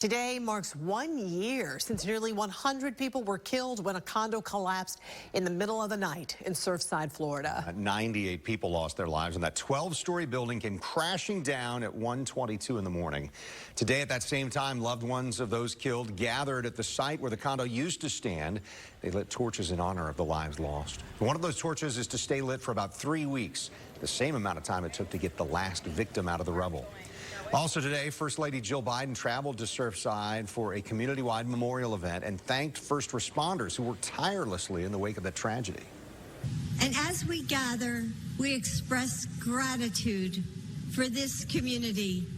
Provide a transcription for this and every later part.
Today marks 1 year since nearly 100 people were killed when a condo collapsed in the middle of the night in Surfside, Florida. 98 people lost their lives when that 12-story building came crashing down at 1:22 in the morning. Today at that same time, loved ones of those killed gathered at the site where the condo used to stand. They lit torches in honor of the lives lost. One of those torches is to stay lit for about 3 weeks, the same amount of time it took to get the last victim out of the rubble. Also today, First Lady Jill Biden traveled to Surfside for a community-wide memorial event and thanked first responders who worked tirelessly in the wake of that tragedy. And as we gather, we express gratitude for this community,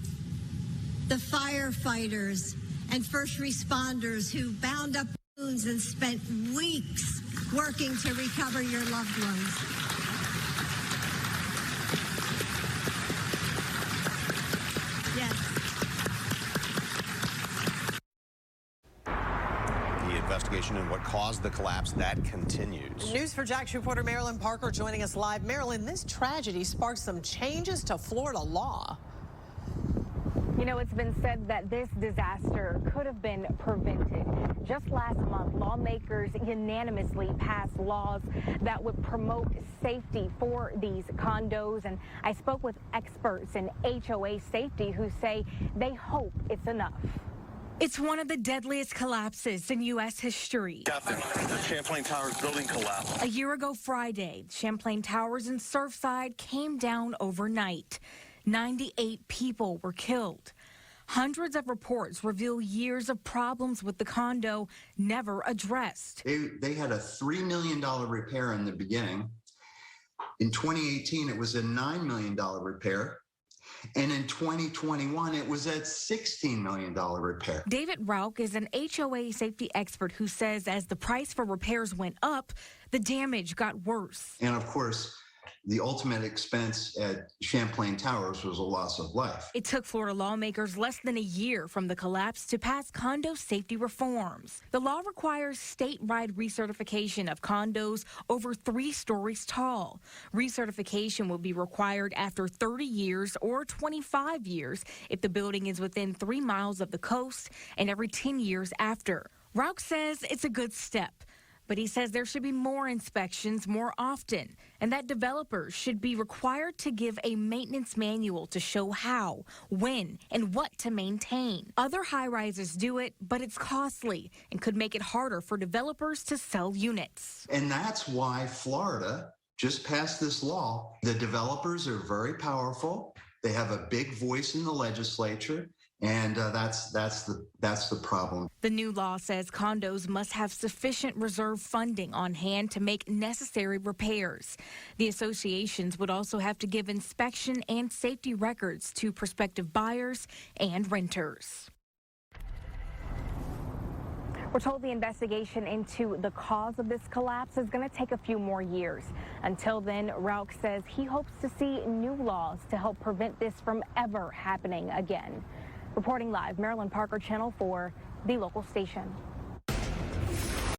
the firefighters and first responders who bound up wounds and spent weeks working to recover your loved ones. The investigation into what caused the collapse, that continues. News for Jax reporter Marilyn Parker joining us live. Marilyn, this tragedy sparked some changes to Florida law. You know, it's been said that this disaster could have been prevented. Just last month, lawmakers unanimously passed laws that would promote safety for these condos. And I spoke with experts in HOA safety who say they hope it's enough. It's one of the deadliest collapses in U.S. history. Captain, the Champlain Towers building collapse. A year ago Friday, Champlain Towers in Surfside came down overnight. 98 people were killed. Hundreds of reports reveal years of problems with the condo never addressed. They had a $3 million repair in the beginning. In 2018, it was a $9 million repair. And in 2021, it was a $16 million repair. Dave Rauch is an HOA safety expert who says as the price for repairs went up, the damage got worse. And of course, the ultimate expense at Champlain Towers was a loss of life. It took Florida lawmakers less than a year from the collapse to pass condo safety reforms. The law requires statewide recertification of condos over 3 stories tall. Recertification will be required after 30 years or 25 years if the building is within 3 miles of the coast, and every 10 years after. Rauch says it's a good step. But he says there should be more inspections more often, and that developers should be required to give a maintenance manual to show how, when, and what to maintain. Other high-rises do it, but it's costly and could make it harder for developers to sell units. And that's why Florida just passed this law. The developers are very powerful. They have a big voice in the legislature. And that's the problem. The new law says condos must have sufficient reserve funding on hand to make necessary repairs. The associations would also have to give inspection and safety records to prospective buyers and renters. We're told the investigation into the cause of this collapse is going to take a few more years. Until then, Rauch says he hopes to see new laws to help prevent this from ever happening again. Reporting live, Marilyn Parker, Channel 4, the local station.